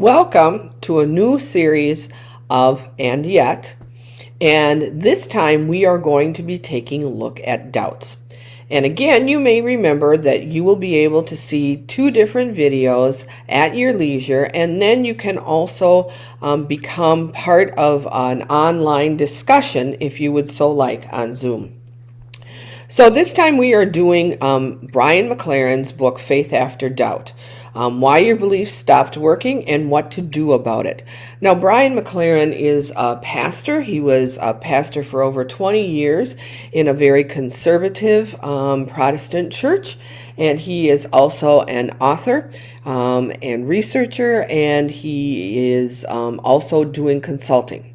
Welcome to a new series of And Yet, and this time we are going to be taking a look at doubts. And again, you may remember that you will be able to see two different videos at your leisure, and then you can also become part of an online discussion if you would so like on Zoom. So this time we are doing Brian McLaren's book, Faith After Doubt. Why your beliefs stopped working and what to do about it. Now, Brian McLaren is a pastor. He was a pastor for over 20 years in a very conservative Protestant church, and he is also an author and researcher, and he is also doing consulting.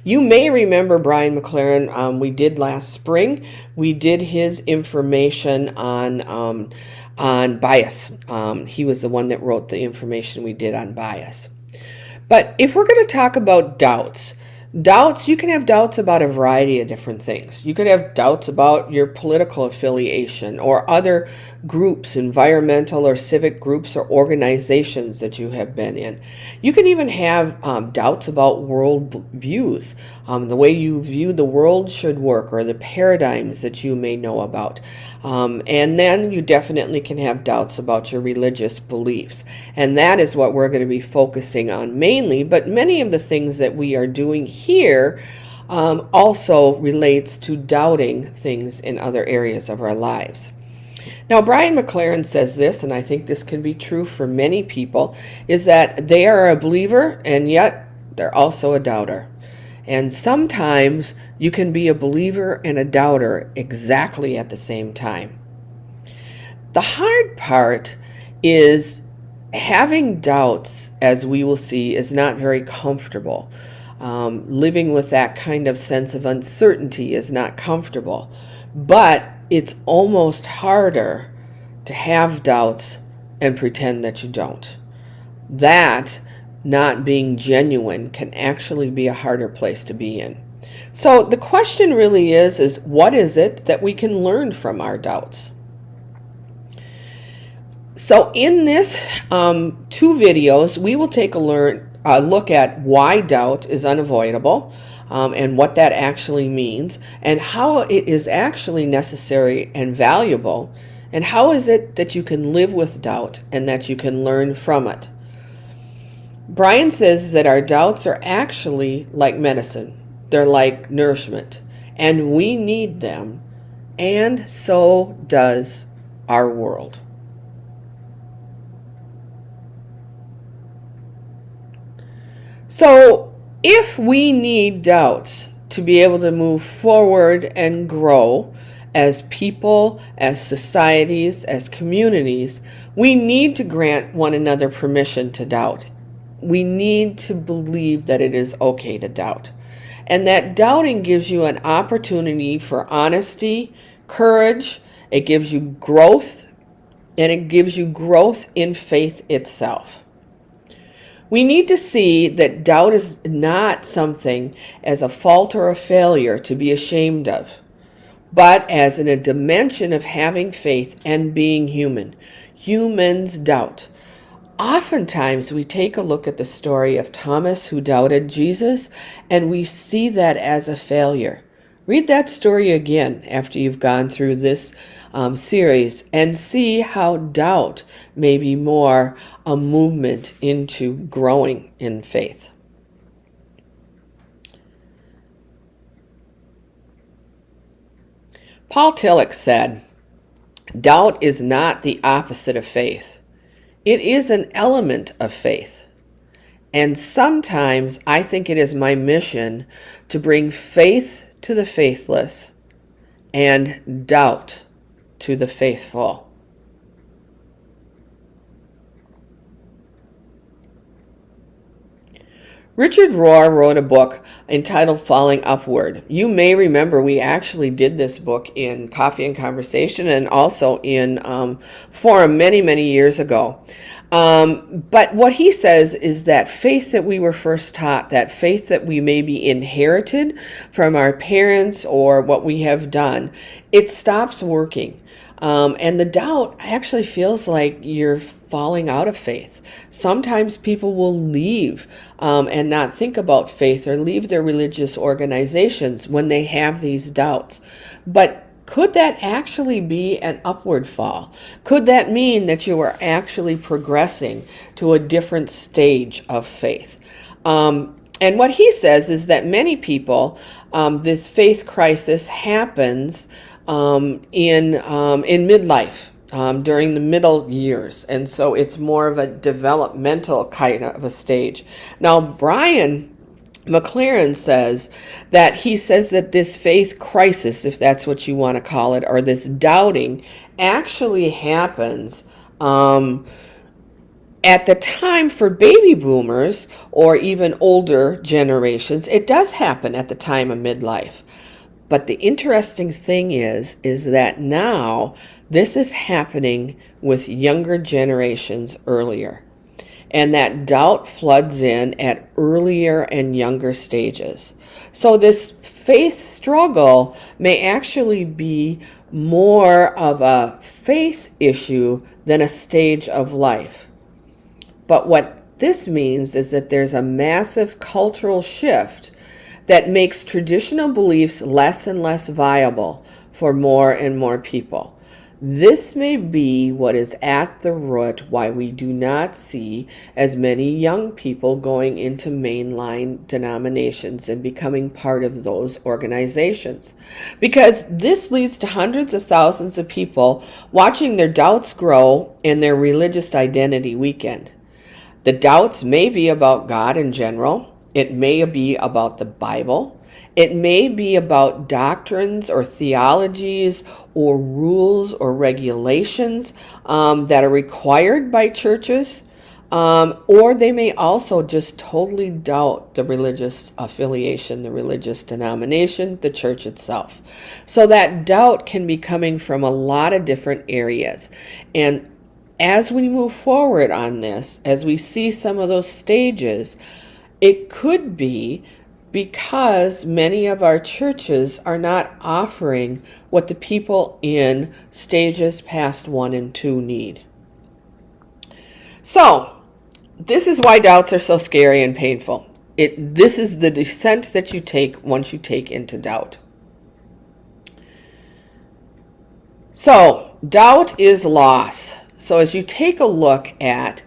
You may remember Brian McLaren. We did last spring. We did his information on bias. He was the one that wrote the information we did on bias. But if we're going to talk about doubts, you can have doubts about a variety of different things. You could have doubts about your political affiliation or other groups, environmental or civic groups or organizations that you have been in. You can even have doubts about world views, the way you view the world should work, or the paradigms that you may know about. And then you definitely can have doubts about your religious beliefs. And that is what we're going to be focusing on mainly, but many of the things that we are doing here also relates to doubting things in other areas of our lives. Now, Brian McLaren says this, and I think this can be true for many people, is that they are a believer and yet they're also a doubter. And sometimes you can be a believer and a doubter exactly at the same time. The hard part is having doubts, as we will see, is not very comfortable. Living with that kind of sense of uncertainty is not comfortable. But it's almost harder to have doubts and pretend that you don't. That, not being genuine, can actually be a harder place to be in. So the question really is what is it that we can learn from our doubts? So in this two videos, we will take a look at why doubt is unavoidable, and what that actually means, and how it is actually necessary and valuable, and how is it that you can live with doubt and that you can learn from it. Brian says that our doubts are actually like medicine. They're like nourishment, and we need them, and so does our world. So if we need doubts to be able to move forward and grow as people, as societies, as communities, we need to grant one another permission to doubt. We need to believe that it is okay to doubt. And that doubting gives you an opportunity for honesty, courage, it gives you growth, and it gives you growth in faith itself. We need to see that doubt is not something as a fault or a failure to be ashamed of, but as in a dimension of having faith and being human. Humans doubt. Oftentimes we take a look at the story of Thomas who doubted Jesus, and we see that as a failure. Read that story again after you've gone through this series and see how doubt may be more a movement into growing in faith. Paul Tillich said, "Doubt is not the opposite of faith. It is an element of faith. And sometimes I think it is my mission to bring faith to the faithless and doubt to the faithful." Richard Rohr wrote a book entitled Falling Upward. You may remember we actually did this book in Coffee and Conversation and also in Forum many, many years ago. But what he says is that faith that we were first taught, that faith that we maybe inherited from our parents or what we have done, it stops working. And the doubt actually feels like you're falling out of faith. Sometimes people will leave and not think about faith or leave their religious organizations when they have these doubts. But could that actually be an upward fall? Could that mean that you are actually progressing to a different stage of faith? And what he says is that many people, this faith crisis happens in midlife. During the middle years, and so it's more of a developmental kind of a stage. Now, Brian McLaren says that this faith crisis, if that's what you want to call it, or this doubting, actually happens at the time for baby boomers or even older generations. It does happen at the time of midlife. But the interesting thing is that now this is happening with younger generations earlier. And that doubt floods in at earlier and younger stages. So this faith struggle may actually be more of a faith issue than a stage of life. But what this means is that there's a massive cultural shift that makes traditional beliefs less and less viable for more and more people. This may be what is at the root why we do not see as many young people going into mainline denominations and becoming part of those organizations. Because this leads to hundreds of thousands of people watching their doubts grow and their religious identity weaken. The doubts may be about God in general. It may be about the Bible. It may be about doctrines or theologies or rules or regulations that are required by churches. Or they may also just totally doubt the religious affiliation, the religious denomination, the church itself. So that doubt can be coming from a lot of different areas. And as we move forward on this, as we see some of those stages, it could be because many of our churches are not offering what the people in stages past 1 and 2 need. So, this is why doubts are so scary and painful. This is the descent that you take once you take into doubt. So, doubt is loss. So as you take a look at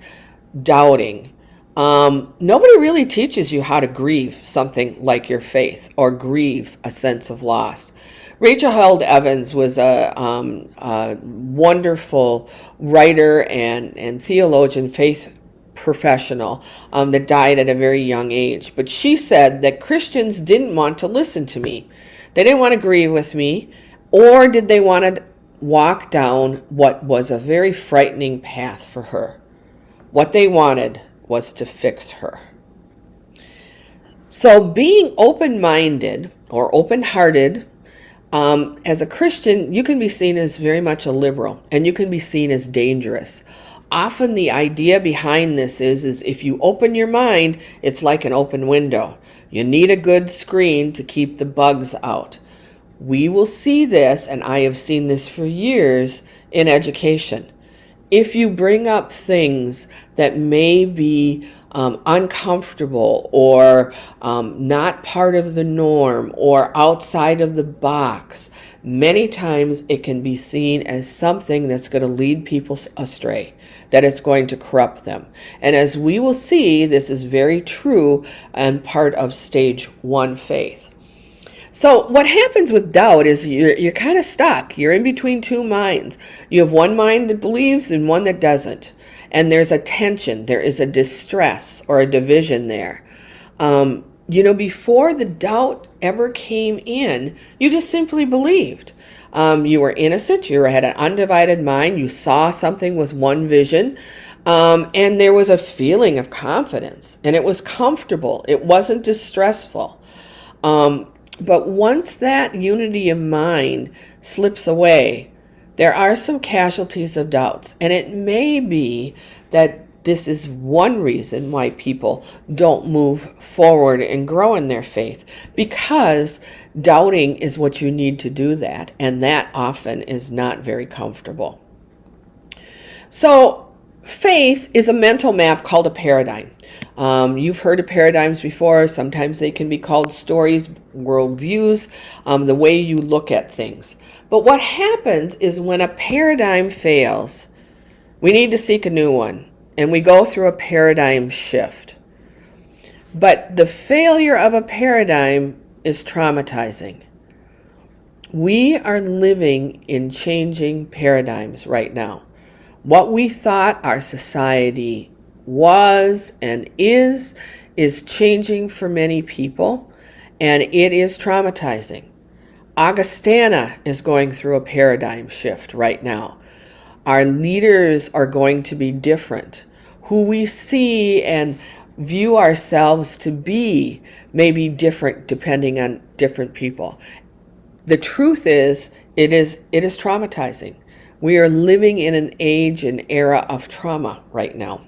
doubting, nobody really teaches you how to grieve something like your faith or grieve a sense of loss. Rachel Held Evans was a wonderful writer and theologian, faith professional that died at a very young age. But she said that Christians didn't want to listen to me. They didn't want to grieve with me, or did they want to walk down what was a very frightening path for her. What they wanted was to fix her. So being open-minded or open-hearted, as a Christian, you can be seen as very much a liberal, and you can be seen as dangerous. Often the idea behind this is if you open your mind, it's like an open window. You need a good screen to keep the bugs out. We will see this, and I have seen this for years in education. If you bring up things that may be uncomfortable or not part of the norm or outside of the box, many times it can be seen as something that's going to lead people astray, that it's going to corrupt them. And as we will see, this is very true and part of stage 1 faith. So what happens with doubt is you're kind of stuck. You're in between two minds. You have one mind that believes and one that doesn't. And there's a tension. There is a distress or a division there. Before the doubt ever came in, you just simply believed. You were innocent. You had an undivided mind. You saw something with one vision. And there was a feeling of confidence. And it was comfortable. It wasn't distressful. But once that unity of mind slips away, there are some casualties of doubts. And it may be that This is one reason why people don't move forward and grow in their faith, because doubting is what you need to do that, and that often is not very comfortable. So faith is a mental map called a paradigm. You've heard of paradigms before. Sometimes they can be called stories, worldviews, the way you look at things. But what happens is when a paradigm fails, we need to seek a new one, and we go through a paradigm shift. But the failure of a paradigm is traumatizing. We are living in changing paradigms right now. What we thought our society was and is changing for many people, and it is traumatizing. Augustana is going through a paradigm shift right now. Our leaders are going to be different. Who we see and view ourselves to be may be different depending on different people. The truth is, it is traumatizing. We are living in an age and era of trauma right now.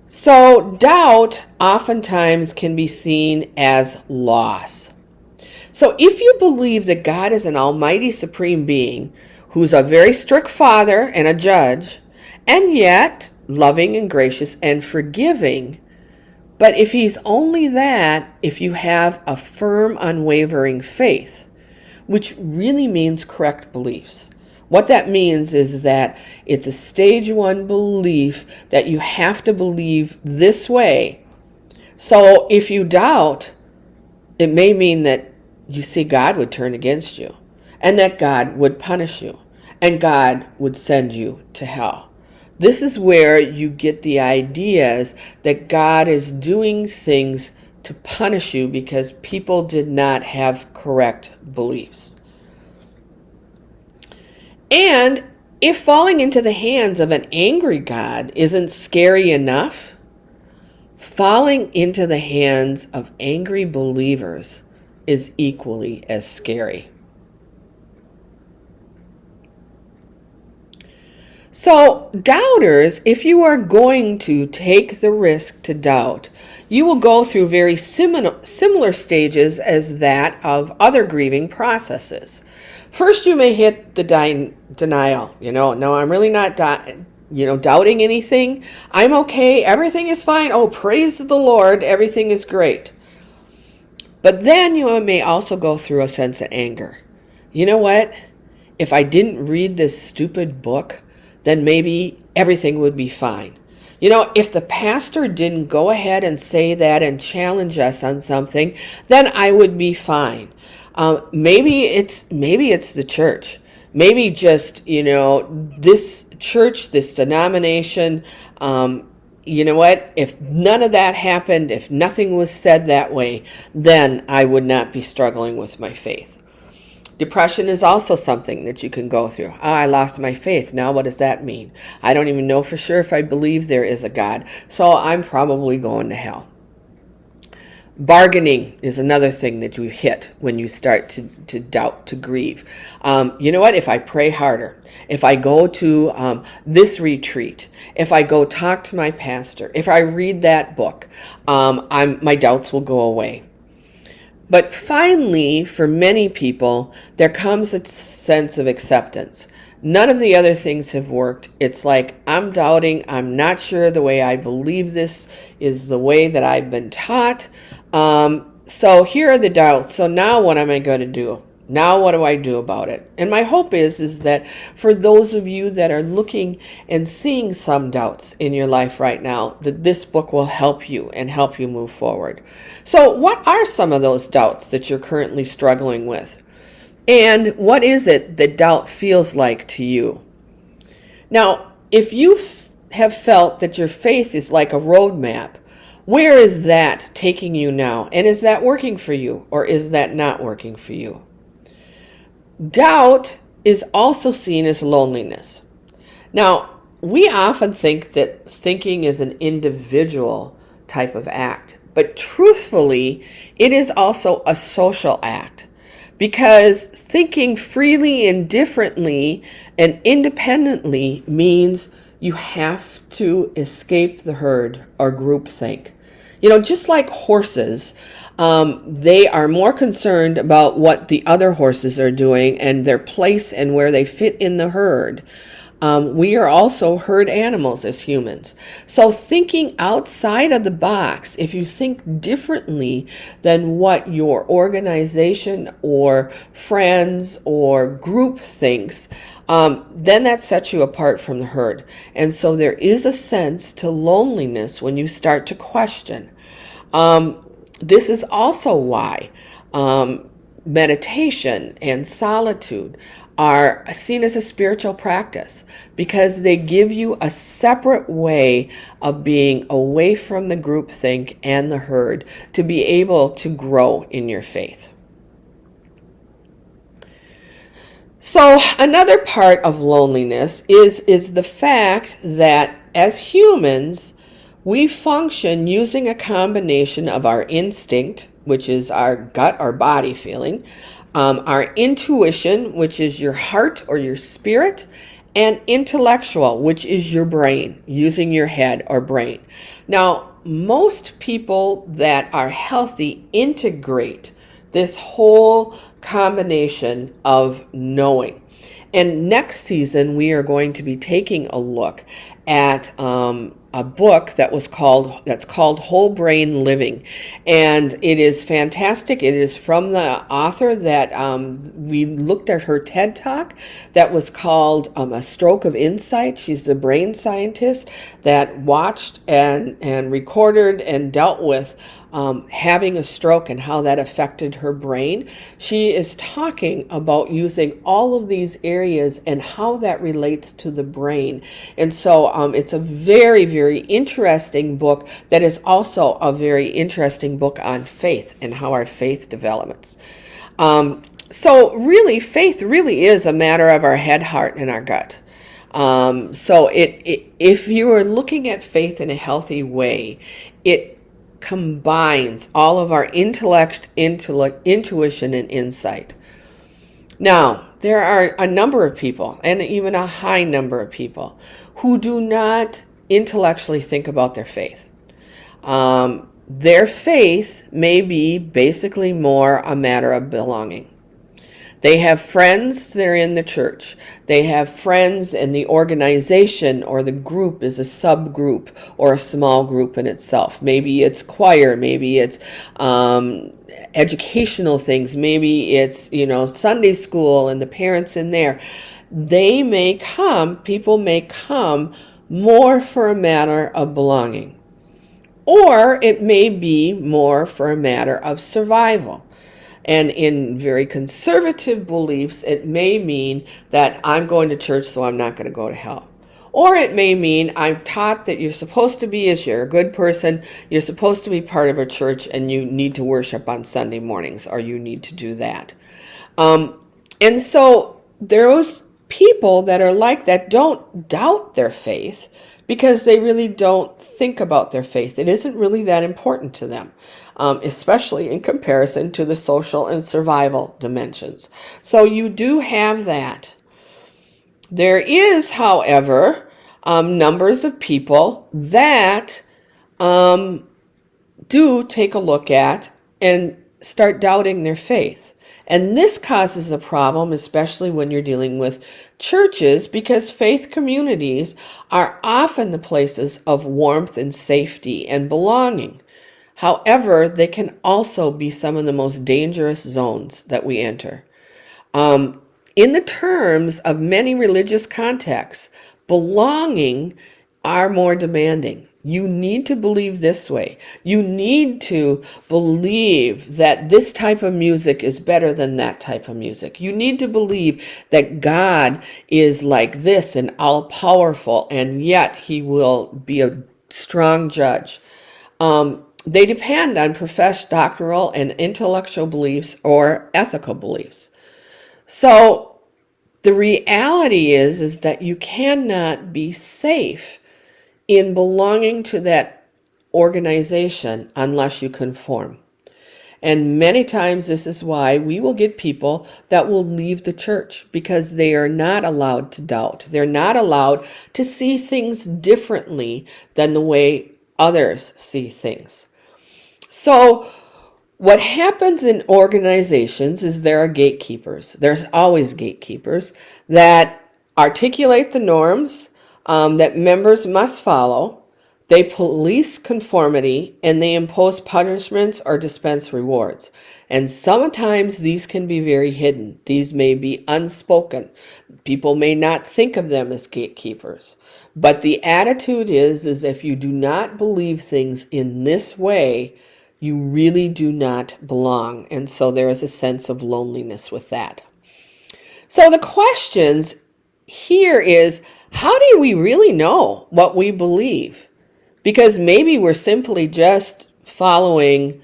So doubt oftentimes can be seen as loss. So if you believe that God is an almighty supreme being who's a very strict father and a judge, and yet loving and gracious and forgiving, but if he's only that, if you have a firm, unwavering faith, which really means correct beliefs. What that means is that it's a stage one belief that you have to believe this way. So if you doubt, it may mean that you see God would turn against you, and that God would punish you, and God would send you to hell. This is where you get the ideas that God is doing things to punish you because people did not have correct beliefs. And if falling into the hands of an angry God isn't scary enough, falling into the hands of angry believers is equally as scary. So doubters, if you are going to take the risk to doubt, you will go through very similar stages as that of other grieving processes. First, you may hit the denial. No, I'm really not doubting anything. I'm okay. Everything is fine. Oh, praise the Lord. Everything is great. But then you may also go through a sense of anger. You know what? If I didn't read this stupid book, then maybe everything would be fine. If the pastor didn't go ahead and say that and challenge us on something, then I would be fine. Maybe it's the church. Maybe just, this church, this denomination, you know what? If none of that happened, if nothing was said that way, then I would not be struggling with my faith. Depression is also something that you can go through. I lost my faith. Now what does that mean? I don't even know for sure if I believe there is a God, so I'm probably going to hell. Bargaining is another thing that you hit when you start to doubt, to grieve. You know what? If I pray harder, if I go to this retreat, if I go talk to my pastor, if I read that book, my doubts will go away. But finally, for many people, there comes a sense of acceptance. None of the other things have worked. It's like, I'm doubting. I'm not sure the way I believe this is the way that I've been taught. So here are the doubts. So now what am I going to do? Now what do I do about it? And my hope is that for those of you that are looking and seeing some doubts in your life right now, that this book will help you and help you move forward. So what are some of those doubts that you're currently struggling with? And what is it that doubt feels like to you? Now, if you have felt that your faith is like a roadmap, where is that taking you now? And is that working for you, or is that not working for you? Doubt is also seen as loneliness. Now, we often think that thinking is an individual type of act, but truthfully, it is also a social act. because thinking freely and differently and independently means you have to escape the herd or groupthink. Just like horses, they are more concerned about what the other horses are doing and their place and where they fit in the herd. We are also herd animals as humans. So thinking outside of the box, if you think differently than what your organization or friends or group thinks, then that sets you apart from the herd. And so there is a sense to loneliness when you start to question. This is also why meditation and solitude are seen as a spiritual practice, because they give you a separate way of being away from the groupthink and the herd to be able to grow in your faith. So another part of loneliness is the fact that as humans, we function using a combination of our instinct, which is our gut or body feeling, our intuition, which is your heart or your spirit, and intellectual, which is your brain, using your head or brain. Now, most people that are healthy integrate this whole combination of knowing. And next season, we are going to be taking a look at a book that's called Whole Brain Living, and it is fantastic. It is from the author that we looked at her TED Talk that was called A Stroke of Insight. She's the brain scientist that watched and recorded and dealt with having a stroke and how that affected her brain. She is talking about using all of these areas and how that relates to the brain. And so it's a very, very interesting book that is also a very interesting book on faith and how our faith develops. So really, faith really is a matter of our head, heart, and our gut. So if you are looking at faith in a healthy way, it combines all of our intellect, intuition, and insight. Now, there are a number of people, and even a high number of people, who do not intellectually think about their faith. Their faith may be basically more a matter of belonging. They have friends that are in the church. They have friends, and the organization or the group is a subgroup or a small group in itself. Maybe it's choir, maybe it's educational things, maybe it's Sunday school and the parents in there. People may come more for a matter of belonging, or it may be more for a matter of survival. And in very conservative beliefs, it may mean that I'm going to church, so I'm not going to go to hell. Or it may mean I'm taught that you're supposed to be, as you're a good person, you're supposed to be part of a church and you need to worship on Sunday mornings, or you need to do that. And so those people that are like that don't doubt their faith because they really don't think about their faith. It isn't really that important to them, especially in comparison to the social and survival dimensions. So you do have that. There is, however, numbers of people that do take a look at and start doubting their faith. And this causes a problem, especially when you're dealing with churches, because faith communities are often the places of warmth and safety and belonging. However, they can also be some of the most dangerous zones that we enter. In the terms of many religious contexts, belonging are more demanding. You need to believe this way. You need to believe that this type of music is better than that type of music. You need to believe that God is like this and all-powerful, and yet he will be a strong judge. They depend on professed doctrinal and intellectual beliefs or ethical beliefs. So the reality is that you cannot be safe in belonging to that organization unless you conform. And many times this is why we will get people that will leave the church, because they are not allowed to doubt. They're not allowed to see things differently than the way others see things. So what happens in organizations is there are gatekeepers. There's always gatekeepers that articulate the norms that members must follow. They police conformity, and they impose punishments or dispense rewards. And sometimes these can be very hidden. These may be unspoken. People may not think of them as gatekeepers. But the attitude is if you do not believe things in this way, you really do not belong. And so there is a sense of loneliness with that. So the questions here is, how do we really know what we believe? Because maybe we're simply just following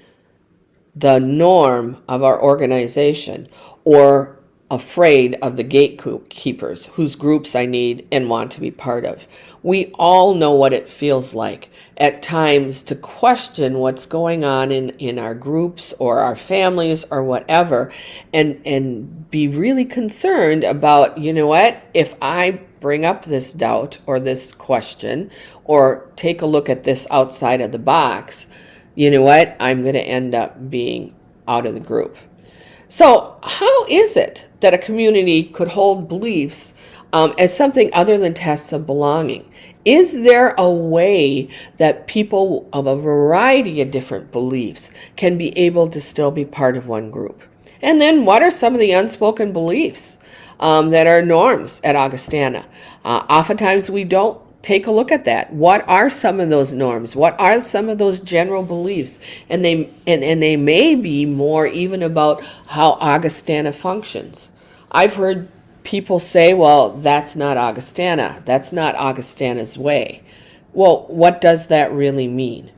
the norm of our organization, or afraid of the gatekeepers whose groups I need and want to be part of. We all know what it feels like at times to question what's going on in our groups or our families or whatever, and be really concerned about, you know what, if I bring up this doubt or this question or take a look at this outside of the box, you know what, I'm going to end up being out of the group. So how is it that a community could hold beliefs as something other than tests of belonging? Is there a way that people of a variety of different beliefs can be able to still be part of one group? And then what are some of the unspoken beliefs that are norms at Augustana? Oftentimes we don't take a look at that. What are some of those norms? What are some of those general beliefs? And they may be more even about how Augustana functions. I've heard people say, well, that's not Augustana. That's not Augustana's way. Well, what does that really mean?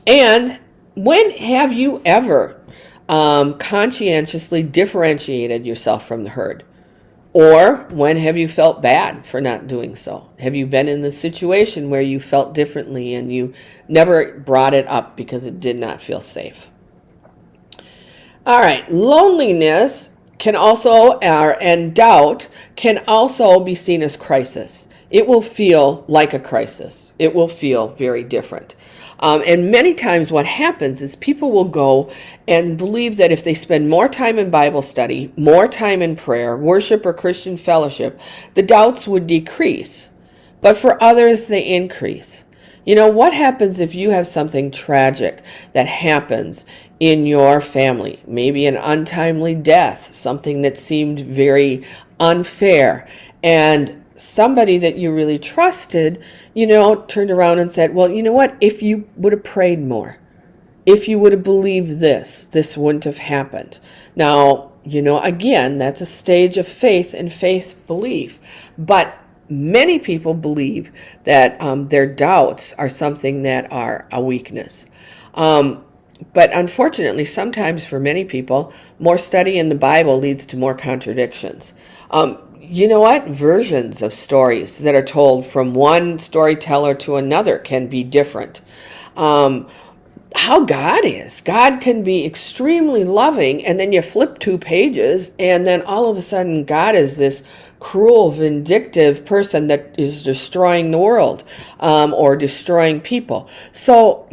And when have you ever conscientiously differentiated yourself from the herd? Or when have you felt bad for not doing so? Have you been in the situation where you felt differently and you never brought it up because it did not feel safe? All right, loneliness can also, and doubt can also be seen as crisis. It will feel like a crisis. It will feel very different. And many times what happens is people will go and believe that if they spend more time in Bible study, more time in prayer, worship, or Christian fellowship, the doubts would decrease. But for others, they increase. You know, what happens if you have something tragic that happens in your family? Maybe an untimely death, something that seemed very unfair, and somebody that you really trusted, turned around and said, well, you know what, if you would have prayed more, if you would have believed this wouldn't have happened. Now, again, that's a stage of faith and faith belief. But many people believe that their doubts are something that are a weakness. But unfortunately, sometimes for many people, more study in the Bible leads to more contradictions. You know what? Versions of stories that are told from one storyteller to another can be different. How God is. God can be extremely loving, and then you flip 2 pages, and then all of a sudden God is this cruel, vindictive person that is destroying the world or destroying people. So,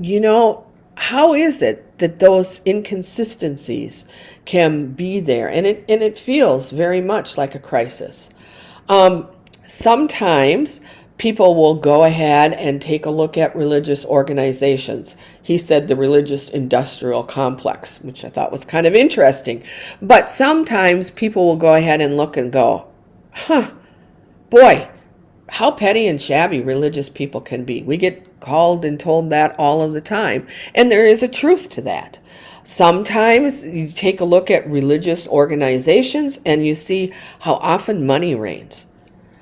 how is it that those inconsistencies can be there? And it feels very much like a crisis. Sometimes people will go ahead and take a look at religious organizations. He said the religious industrial complex, which I thought was kind of interesting. But sometimes people will go ahead and look and go, boy, how petty and shabby religious people can be. We get called and told that all of the time. And there is a truth to that. Sometimes you take a look at religious organizations and you see how often money reigns.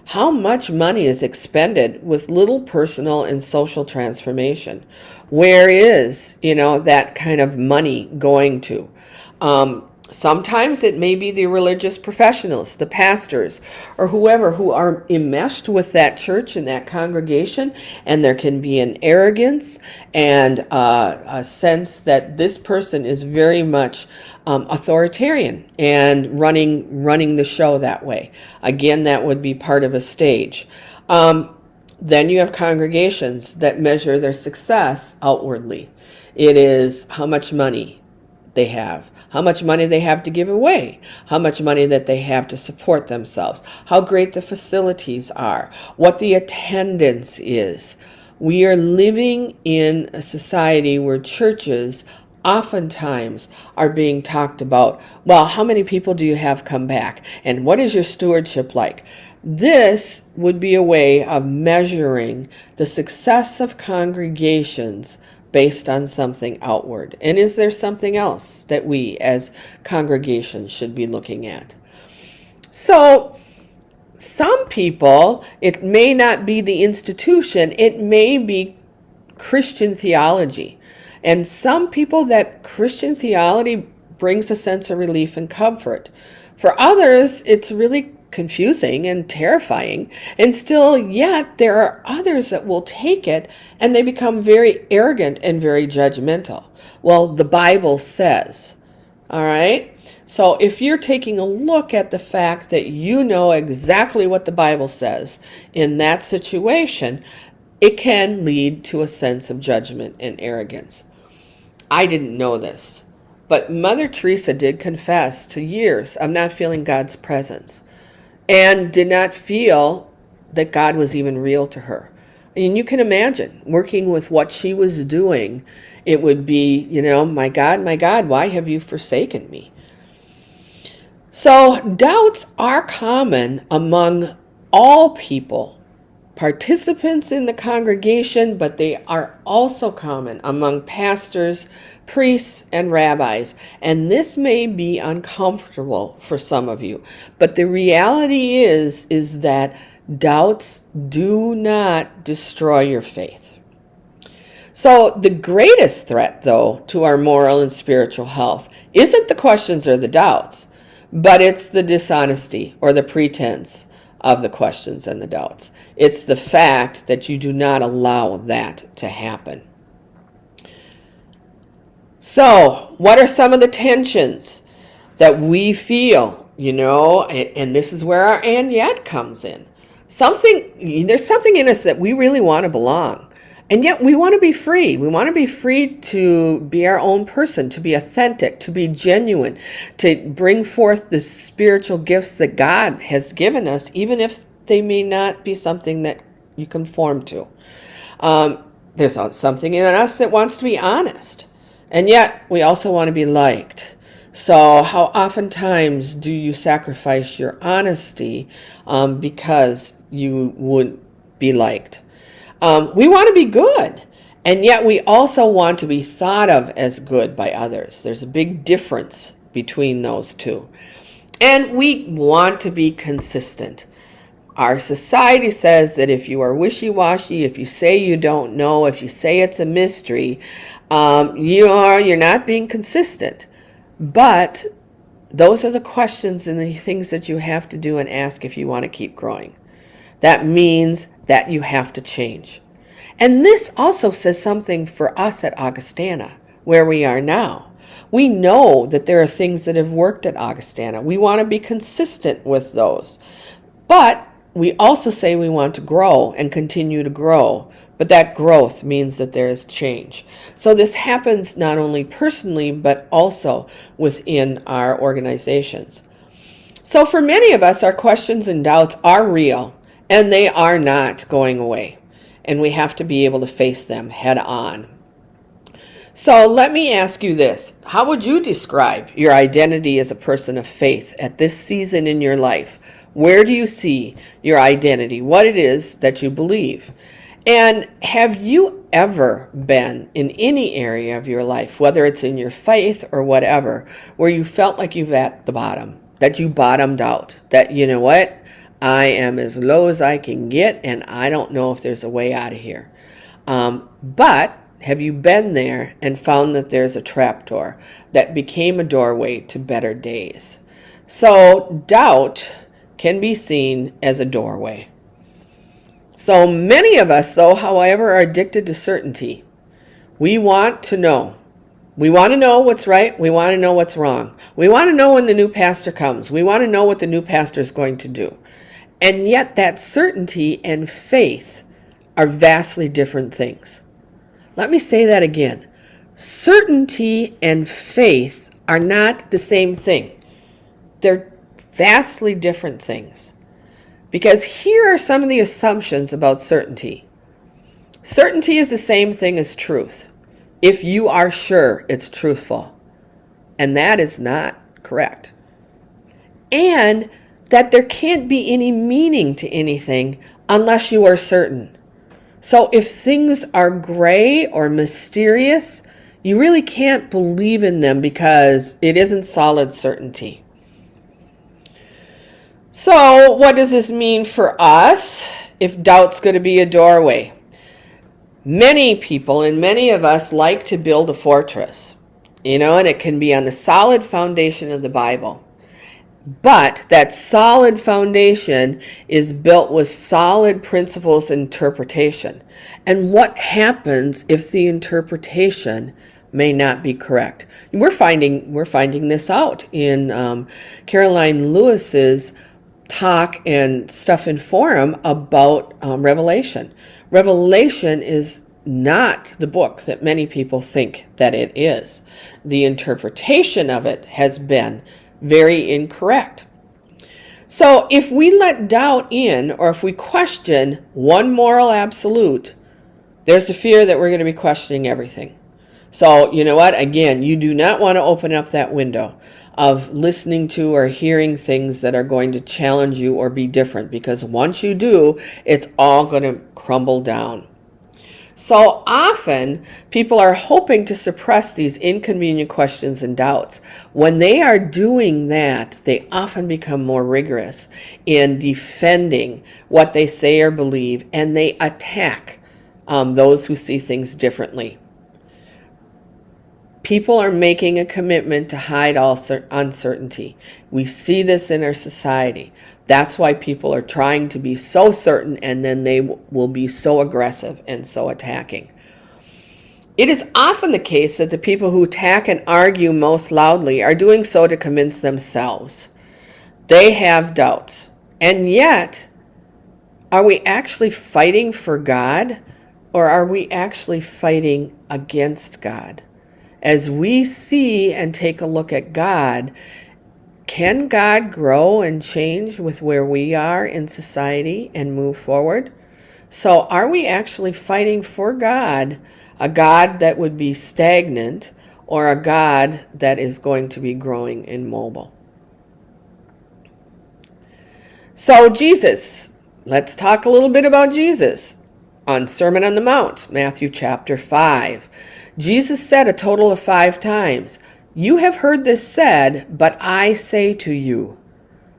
How much money is expended with little personal and social transformation? Where is, that kind of money going to? Sometimes it may be the religious professionals, the pastors, or whoever who are enmeshed with that church and that congregation, and there can be an arrogance and a sense that this person is very much authoritarian and running the show that way. Again, that would be part of a stage. Then you have congregations that measure their success outwardly. It is how much money they have, how much money they have to give away, how much money that they have to support themselves, how great the facilities are, what the attendance is. We are living in a society where churches oftentimes are being talked about. Well, how many people do you have come back? And what is your stewardship like? This would be a way of measuring the success of congregations based on something outward. And is there something else that we as congregations should be looking at? So some people, it may not be the institution, it may be Christian theology. And some people, that Christian theology brings a sense of relief and comfort. For others, it's really confusing and terrifying, and still yet there are others that will take it and they become very arrogant and very judgmental. Well, the Bible says, all right? So if you're taking a look at the fact that you know exactly what the Bible says in that situation, it can lead to a sense of judgment and arrogance. I didn't know this, but Mother Teresa did confess to years of not feeling God's presence, and did not feel that God was even real to her. And you can imagine working with what she was doing. It would be, my God, why have you forsaken me? So doubts are common among all people, participants in the congregation, but they are also common among pastors, priests, and rabbis. And this may be uncomfortable for some of you, but the reality is that doubts do not destroy your faith. So the greatest threat, though, to our moral and spiritual health isn't the questions or the doubts, but it's the dishonesty or the pretense of the questions and the doubts. It's the fact that you do not allow that to happen. So, what are some of the tensions that we feel, and this is where our and yet comes in. There's something in us that we really want to belong. And yet we want to be free. We want to be free to be our own person, to be authentic, to be genuine, to bring forth the spiritual gifts that God has given us, even if they may not be something that you conform to. There's something in us that wants to be honest. And yet we also want to be liked. So how oftentimes do you sacrifice your honesty because you would be liked? We want to be good, and yet we also want to be thought of as good by others. There's a big difference between those two. And we want to be consistent. Our society says that if you are wishy-washy, if you say you don't know, if you say it's a mystery, you're not being consistent. But those are the questions and the things that you have to do and ask if you want to keep growing. That means that you have to change. And this also says something for us at Augustana, where we are now. We know that there are things that have worked at Augustana. We want to be consistent with those. But we also say we want to grow and continue to grow. But that growth means that there is change. So this happens not only personally, but also within our organizations. So for many of us, our questions and doubts are real, and they are not going away. And we have to be able to face them head on. So let me ask you this. How would you describe your identity as a person of faith at this season in your life? Where do you see your identity? What it is that you believe? And have you ever been in any area of your life, whether it's in your faith or whatever, where you felt like you've at the bottom, that you bottomed out, that you know what? I am as low as I can get, and I don't know if there's a way out of here. But Have you been there and found that there's a trapdoor that became a doorway to better days? So doubt can be seen as a doorway. So many of us, though, however, are addicted to certainty. We want to know. We want to know what's right. We want to know what's wrong. We want to know when the new pastor comes. We want to know what the new pastor is going to do. And yet that certainty and faith are vastly different things. Let me say that again. Certainty and faith are not the same thing. They're vastly different things. Because here are some of the assumptions about certainty. Certainty is the same thing as truth, if you are sure it's truthful. And that is not correct. And that there can't be any meaning to anything unless you are certain. So if things are gray or mysterious, you really can't believe in them because it isn't solid certainty. So what does this mean for us if doubt's going to be a doorway? Many people and many of us like to build a fortress, and it can be on the solid foundation of the Bible. But that solid foundation is built with solid principles of interpretation. And what happens if the interpretation may not be correct? We're finding this out in Caroline Lewis's talk and stuff in forum about Revelation. Revelation is not the book that many people think that it is. The interpretation of it has been very incorrect. So if we let doubt in, or if we question one moral absolute, there's a fear that we're going to be questioning everything. So you know what? Again, you do not want to open up that window of listening to or hearing things that are going to challenge you or be different, because once you do, it's all going to crumble down. So often, people are hoping to suppress these inconvenient questions and doubts. When they are doing that, they often become more rigorous in defending what they say or believe, and they attack those who see things differently. People are making a commitment to hide all uncertainty. We see this in our society. That's why people are trying to be so certain, and then they will be so aggressive and so attacking. It is often the case that the people who attack and argue most loudly are doing so to convince themselves. They have doubts. And yet, are we actually fighting for God, or are we actually fighting against God? As we see and take a look at God, can God grow and change with where we are in society and move forward? So are we actually fighting for God, a God that would be stagnant, or a God that is going to be growing and mobile? So Jesus, let's talk a little bit about Jesus. On Sermon on the Mount, Matthew chapter 5. Jesus said a total of 5 times, "You have heard this said, but I say to you."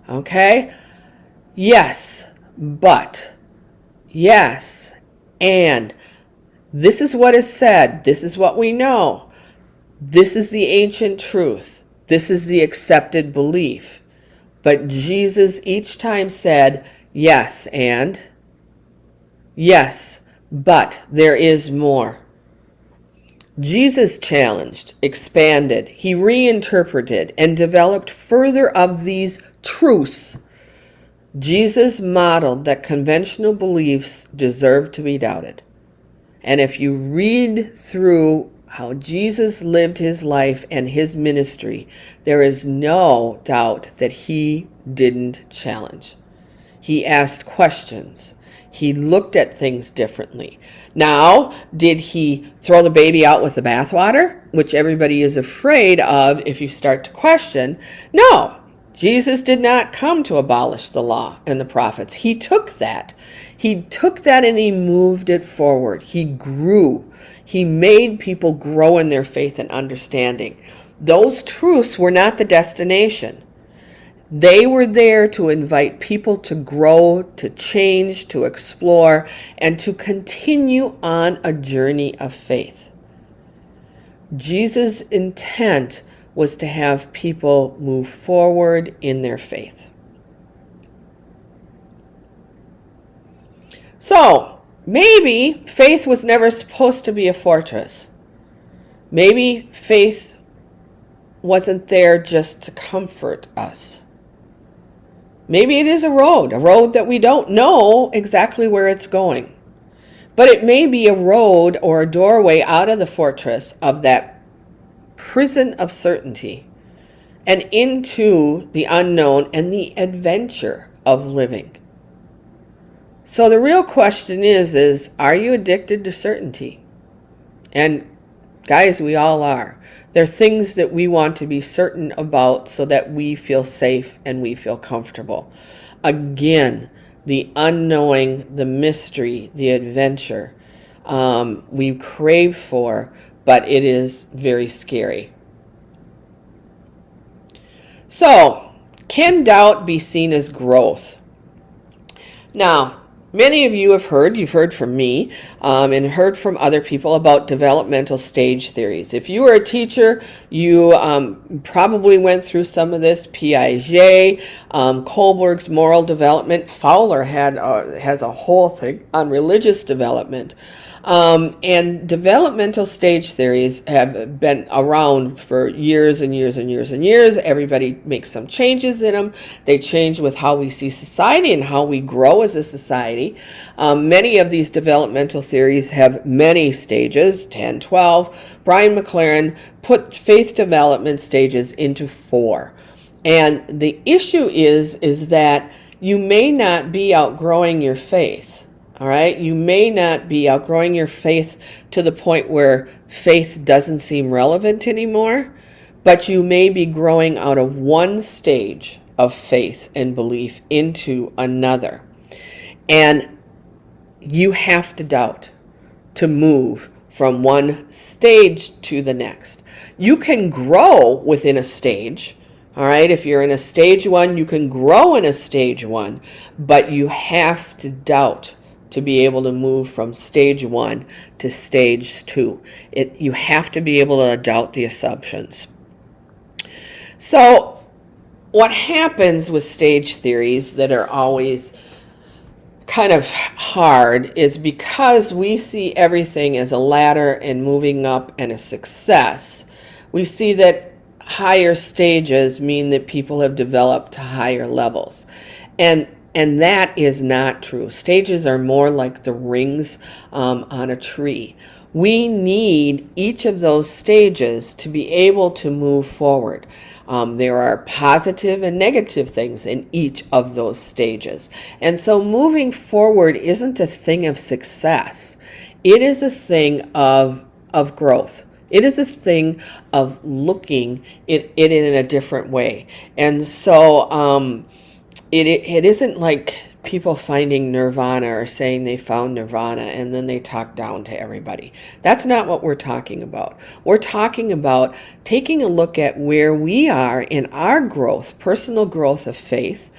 Okay? Yes, but. Yes, and. This is what is said. This is what we know. This is the ancient truth. This is the accepted belief. But Jesus each time said, yes, and. Yes, but there is more. Jesus challenged, expanded, he reinterpreted, and developed further of these truths. Jesus modeled that conventional beliefs deserve to be doubted. And if you read through how Jesus lived his life and his ministry, there is no doubt that he didn't challenge. He asked questions. He looked at things differently. Now, did he throw the baby out with the bathwater, which everybody is afraid of if you start to question? No, Jesus did not come to abolish the law and the prophets. He took that. He took that and he moved it forward. He grew. He made people grow in their faith and understanding. Those truths were not the destination. They were there to invite people to grow, to change, to explore, and to continue on a journey of faith. Jesus' intent was to have people move forward in their faith. So, maybe faith was never supposed to be a fortress. Maybe faith wasn't there just to comfort us. Maybe it is a road that we don't know exactly where it's going. But it may be a road or a doorway out of the fortress of that prison of certainty and into the unknown and the adventure of living. So the real question is are you addicted to certainty? And guys, we all are. There are things that we want to be certain about so that we feel safe and we feel comfortable. Again, the unknowing, the mystery, the adventure, we crave for, but it is very scary. So, can doubt be seen as growth? Now, many of you have heard, you've heard from me, and heard from other people about developmental stage theories. If you were a teacher, you probably went through some of this. Piaget, Kohlberg's moral development. Fowler has a whole thing on religious development. And developmental stage theories have been around for years and years and years and years. Everybody makes some changes in them. They change with how we see society and how we grow as a society. Many of these developmental theories have many stages, 10, 12. Brian McLaren put faith development stages into 4. And the issue is that you may not be outgrowing your faith. All right, you may not be outgrowing your faith to the point where faith doesn't seem relevant anymore, but you may be growing out of one stage of faith and belief into another. And you have to doubt to move from one stage to the next. You can grow within a stage. All right, if you're in a stage 1, you can grow in a stage 1, but you have to doubt to be able to move from stage 1 to stage 2. You have to be able to doubt the assumptions. So what happens with stage theories that are always kind of hard is because we see everything as a ladder and moving up and a success, we see that higher stages mean that people have developed to higher levels. And that is not true. Stages are more like the rings on a tree. We need each of those stages to be able to move forward. There are positive and negative things in each of those stages. And so moving forward isn't a thing of success. It is a thing of growth. It is a thing of looking it in a different way. And so it isn't like people finding nirvana or saying they found nirvana and then they talk down to everybody. That's not what we're talking about. We're talking about taking a look at where we are in our growth, personal growth of faith,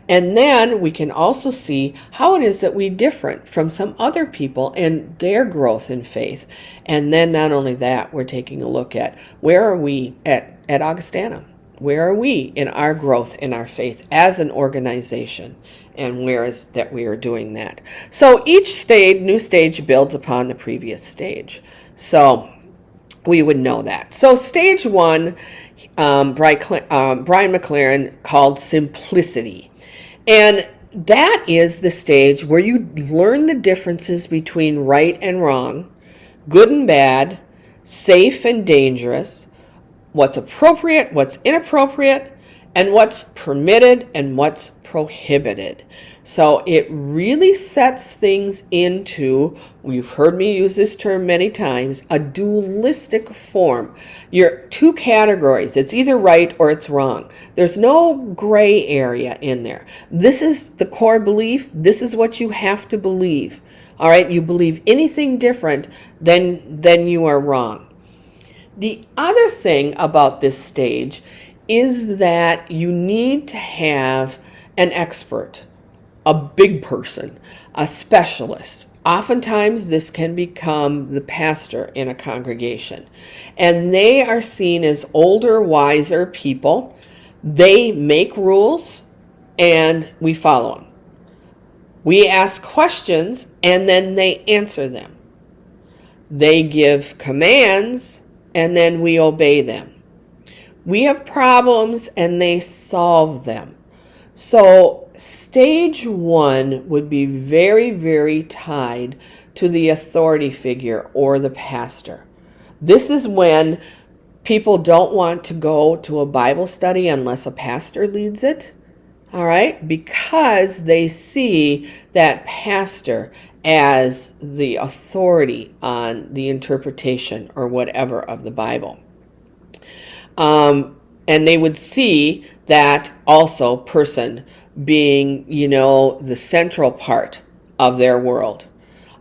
and then we can also see how it is that we differ from some other people and their growth in faith. And then not only that, we're taking a look at where are we at Augustana? Where are we in our growth in our faith as an organization? And where is that we are doing that? So each new stage builds upon the previous stage. So we would know that. So stage 1, Brian McLaren called simplicity. And that is the stage where you learn the differences between right and wrong, good and bad, safe and dangerous, what's appropriate, what's inappropriate, and what's permitted and what's prohibited. So it really sets things into, you've heard me use this term many times, a dualistic form. You're 2 categories. It's either right or it's wrong. There's no gray area in there. This is the core belief. This is what you have to believe. All right, you believe anything different, then you are wrong. The other thing about this stage is that you need to have an expert, a big person, a specialist, oftentimes this can become the pastor in a congregation. And they are seen as older, wiser people. They make rules and we follow them. We ask questions and then they answer them. They give commands and then we obey them. We have problems and they solve them. So stage 1 would be very, very tied to the authority figure or the pastor. This is when people don't want to go to a Bible study unless a pastor leads it. All right, because they see that pastor as the authority on the interpretation or whatever of the Bible. And they would see that also person being, the central part of their world.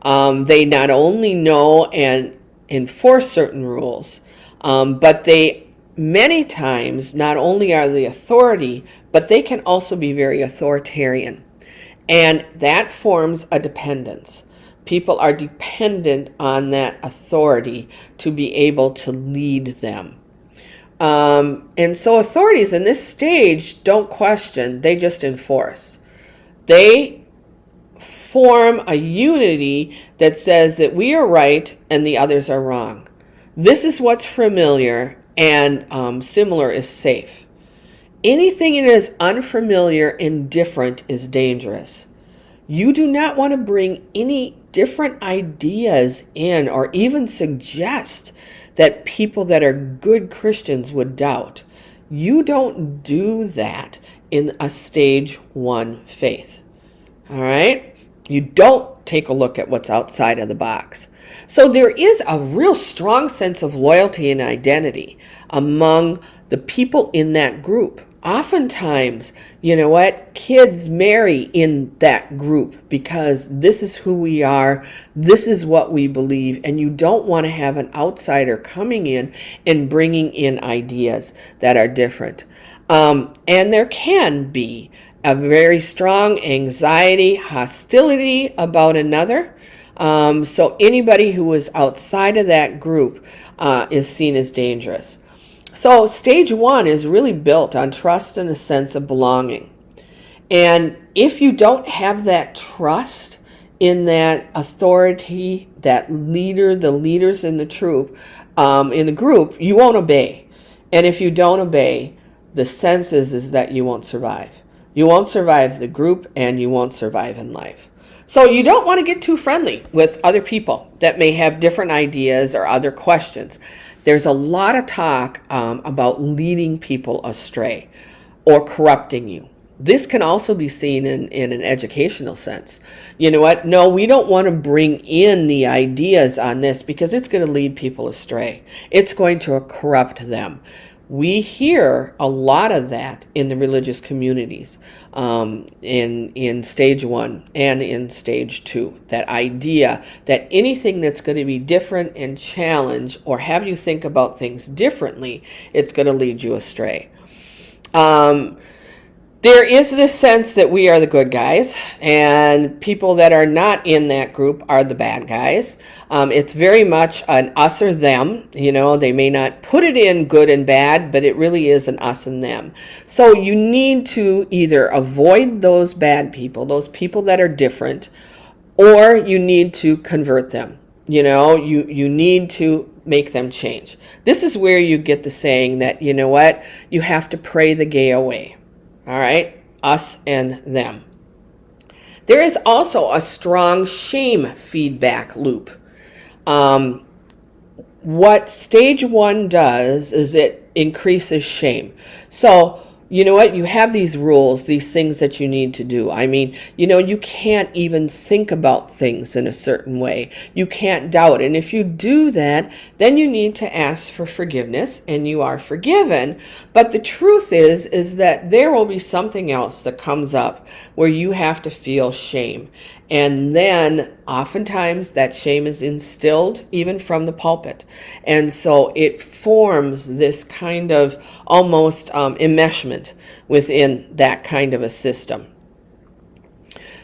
They not only know and enforce certain rules, but they many times not only are the authority, but they can also be very authoritarian. And that forms a dependence. People are dependent on that authority to be able to lead them. And so authorities in this stage don't question, they just enforce. They form a unity that says that we are right and the others are wrong. This is what's familiar, and similar is safe. Anything that is unfamiliar and different is dangerous. You do not want to bring any different ideas in or even suggest that people that are good Christians would doubt. You don't do that in a stage 1 faith. All right? You don't take a look at what's outside of the box. So there is a real strong sense of loyalty and identity among the people in that group. Oftentimes, kids marry in that group because this is who we are, this is what we believe, and you don't want to have an outsider coming in and bringing in ideas that are different. And there can be a very strong anxiety, hostility about another. So anybody who is outside of that group is seen as dangerous. So stage 1 is really built on trust and a sense of belonging. And if you don't have that trust in that authority, that leader, the leaders in the troop, in the group, you won't obey. And if you don't obey, the sense is that you won't survive. You won't survive the group and you won't survive in life. So you don't want to get too friendly with other people that may have different ideas or other questions. There's a lot of talk about leading people astray or corrupting you. This can also be seen in an educational sense. You know what? No, we don't want to bring in the ideas on this because it's going to lead people astray. It's going to corrupt them. We hear a lot of that in the religious communities in stage 1 and in stage 2. That idea that anything that's going to be different and challenge or have you think about things differently, it's going to lead you astray. There is this sense that we are the good guys and people that are not in that group are the bad guys. It's very much an us or them. They may not put it in good and bad, but it really is an us and them. So you need to either avoid those bad people, those people that are different, or you need to convert them. You need to make them change. This is where you get the saying that, you have to pray the gay away. All right, us and them. There is also a strong shame feedback loop. What stage 1 does is it increases shame. So, you have these rules, these things that you need to do. I mean, you can't even think about things in a certain way. You can't doubt. And if you do that, then you need to ask for forgiveness and you are forgiven. But the truth is that there will be something else that comes up where you have to feel shame. And then oftentimes that shame is instilled even from the pulpit. And so it forms this kind of almost enmeshment within that kind of a system.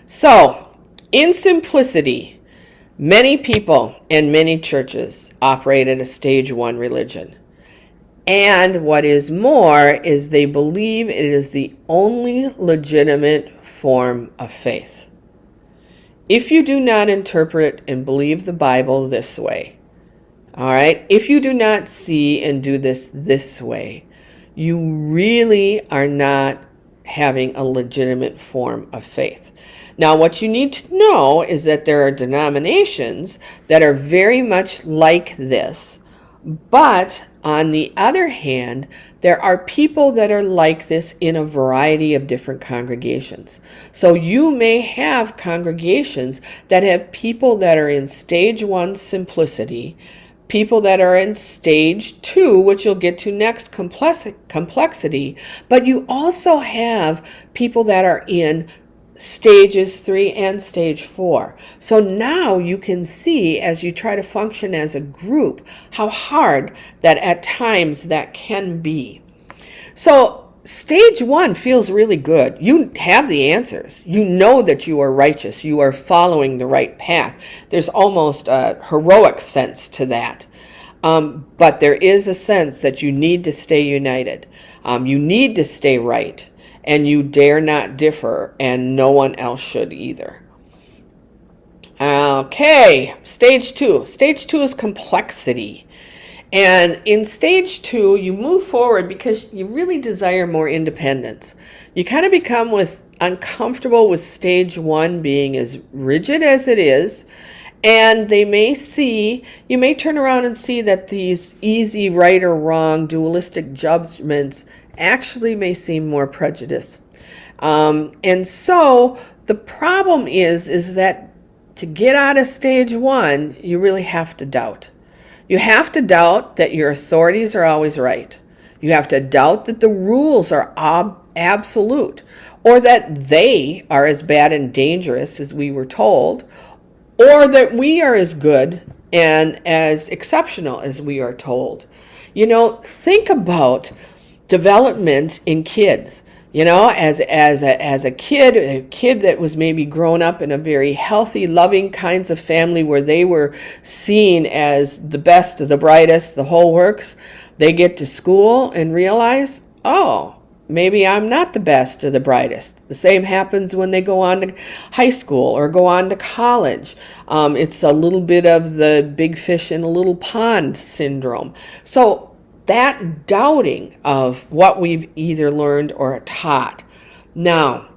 So in simplicity, Many people in many churches operate in a stage 1 religion. And what is more is they believe it is the only legitimate form of faith. If you do not interpret and believe the Bible this way, all right, if you do not see and do this way, you really are not having a legitimate form of faith. Now, what you need to know is that there are denominations that are very much like this, but on the other hand, there are people that are like this in a variety of different congregations. So you may have congregations that have people that are in stage 1 simplicity, people that are in stage 2, which you'll get to next, complexity, but you also have people that are in stages 3 and stage 4. So now you can see, as you try to function as a group, how hard that at times that can be. So stage 1 feels really good. You have the answers. You know that you are righteous. You are following the right path. There's almost a heroic sense to that. But there is a sense that you need to stay united. You need to stay right. And you dare not differ, and no one else should either. Okay, stage 2. Stage 2 is complexity. And in stage 2, you move forward because you really desire more independence. You kind of become uncomfortable with stage 1 being as rigid as it is. And you may turn around and see that these easy right or wrong dualistic judgments actually may seem more prejudice. And so the problem is that to get out of stage 1, you really have to doubt. You have to doubt that your authorities are always right. You have to doubt that the rules are absolute, or that they are as bad and dangerous as we were told, or that we are as good and as exceptional as we are told. Think about development in kids. As a kid that was maybe grown up in a very healthy, loving kinds of family where they were seen as the best, the brightest, the whole works, they get to school and realize, oh, maybe I'm not the best or the brightest. The same happens when they go on to high school or go on to college. It's a little bit of the big fish in a little pond syndrome. So that doubting of what we've either learned or taught. Now,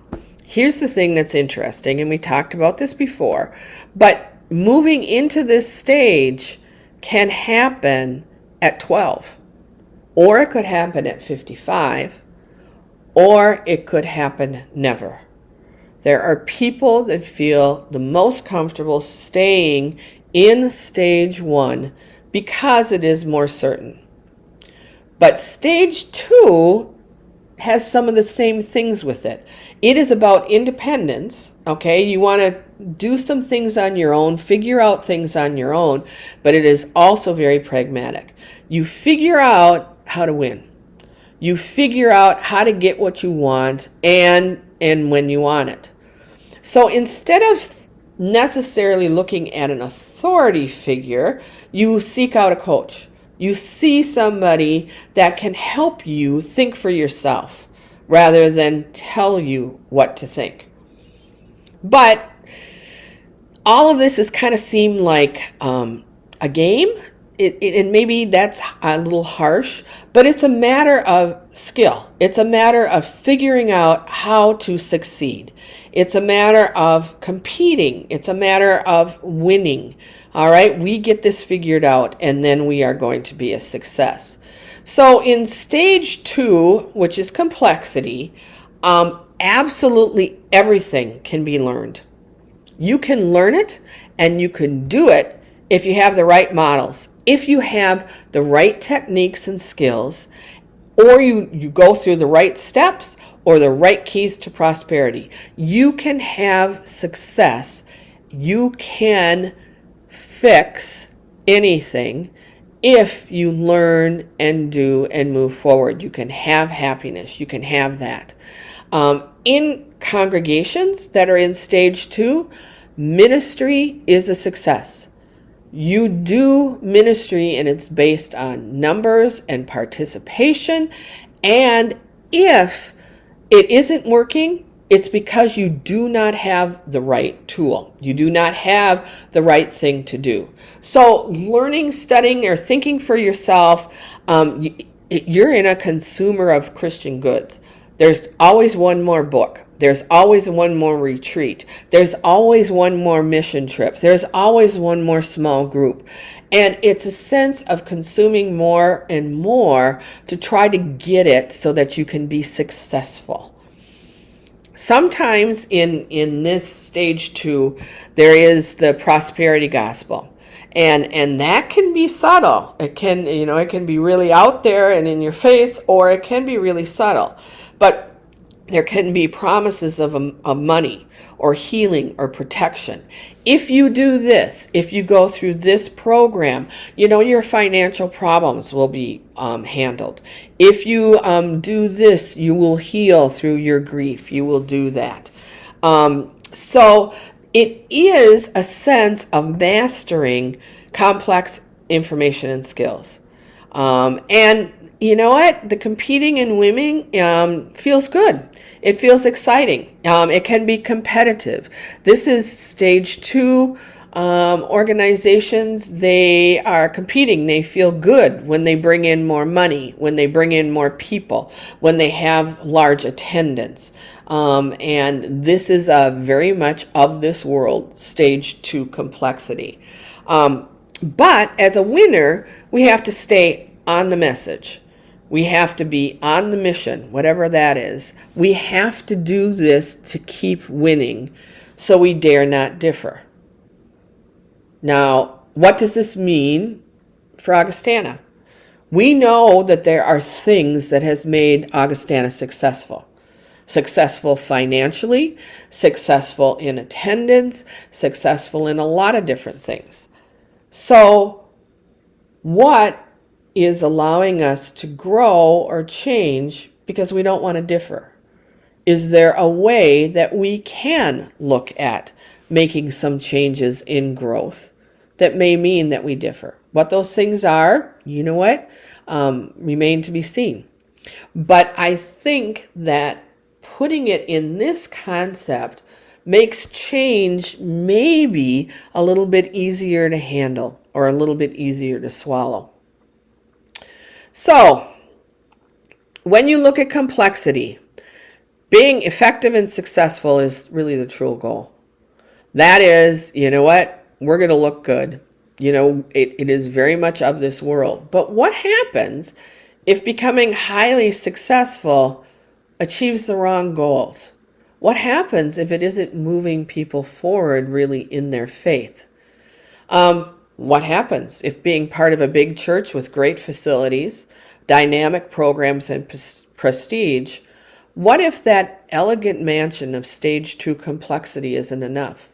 here's the thing that's interesting, and we talked about this before, but moving into this stage can happen at 12, or it could happen at 55, or it could happen never. There are people that feel the most comfortable staying in stage 1 because it is more certain. But stage 2 has some of the same things with it. It is about independence, okay? You want to do some things on your own, figure out things on your own, but it is also very pragmatic. You figure out how to win. You figure out how to get what you want and when you want it. So instead of necessarily looking at an authority figure, you seek out a coach. You see somebody that can help you think for yourself rather than tell you what to think. But all of this has kind of seemed like a game. And maybe that's a little harsh, but it's a matter of skill. It's a matter of figuring out how to succeed. It's a matter of competing. It's a matter of winning. All right, we get this figured out, and then we are going to be a success. So in stage 2, which is complexity, absolutely everything can be learned. You can learn it, and you can do it if you have the right models, if you have the right techniques and skills, or you go through the right steps or the right keys to prosperity. You can have success. You can fix anything if you learn and do and move forward. You can have happiness. You can have that. In congregations that are in stage 2, Ministry is a success. You do ministry and it's based on numbers and participation. And if it isn't working, it's because you do not have the right tool. You do not have the right thing to do. So learning, studying, or thinking for yourself, you're in a consumer of Christian goods. There's always one more book. There's always one more retreat. There's always one more mission trip. There's always one more small group. And it's a sense of consuming more and more to try to get it so that you can be successful. Sometimes in this stage 2, there is the prosperity gospel. And that can be subtle. It can be really out there and in your face, or it can be really subtle. But there can be promises of money or healing or protection. If you do this, if you go through this program, your financial problems will be handled. If you do this, you will heal through your grief. You will do that. So it is a sense of mastering complex information and skills. And you know what? The competing and winning feels good. It feels exciting. It can be competitive. This is stage 2 organizations. They are competing. They feel good when they bring in more money, when they bring in more people, when they have large attendance. And this is a very much of this world, stage 2 complexity. But as a winner, we have to stay on the message. We have to be on the mission, whatever that is. We have to do this to keep winning, so we dare not differ. Now, what does this mean for Augustana? We know that there are things that has made Augustana successful. Successful financially, successful in attendance, successful in a lot of different things. So, what is allowing us to grow or change because we don't want to differ? Is there a way that we can look at making some changes in growth that may mean that we differ? What those things are, remain to be seen. But I think that putting it in this concept makes change maybe a little bit easier to handle or a little bit easier to swallow. So, when you look at complexity, being effective and successful is really the true goal. That is, we're going to look good. It is very much of this world. But what happens if becoming highly successful achieves the wrong goals? What happens if it isn't moving people forward really in their faith? What happens if being part of a big church with great facilities, dynamic programs, and prestige, what if that elegant mansion of stage 2 complexity isn't enough?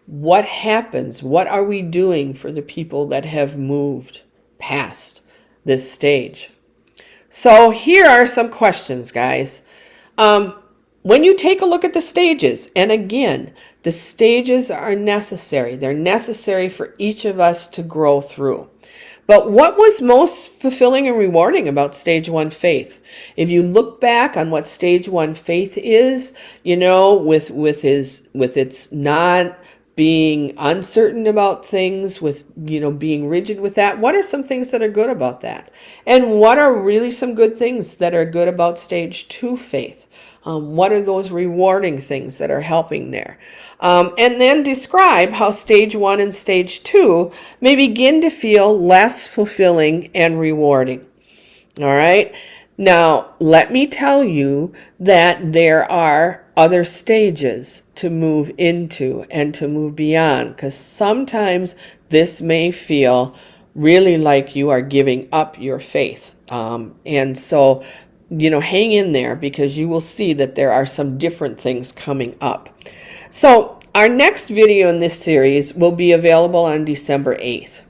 What happens? What are we doing for the people that have moved past this stage? So here are some questions, guys. When you take a look at the stages, and again, the stages are necessary. They're necessary for each of us to grow through. But what was most fulfilling and rewarding about stage 1 faith? If you look back on what stage 1 faith is, with its not being uncertain about things, with being rigid with that, what are some things that are good about that? And what are really some good things that are good about stage 2 faith? What are those rewarding things that are helping there? And then describe how stage 1 and stage 2 may begin to feel less fulfilling and rewarding. All right. Now, let me tell you that there are other stages to move into and to move beyond, because sometimes this may feel really like you are giving up your faith. And so, hang in there, because you will see that there are some different things coming up. So our next video in this series will be available on December 8th.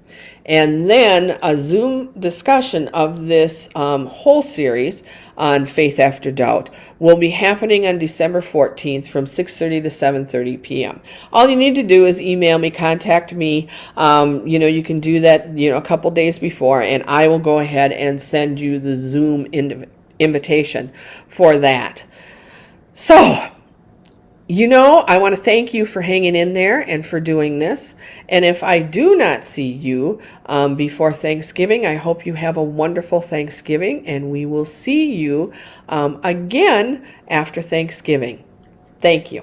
And then a Zoom discussion of this whole series on Faith After Doubt will be happening on December 14th from 6:30 to 7:30 p.m. All you need to do is email me, contact me. You can do that, a couple days before, and I will go ahead and send you the Zoom invitation for that. So, I want to thank you for hanging in there and for doing this. And if I do not see you before Thanksgiving, I hope you have a wonderful Thanksgiving, and we will see you again after Thanksgiving. Thank you.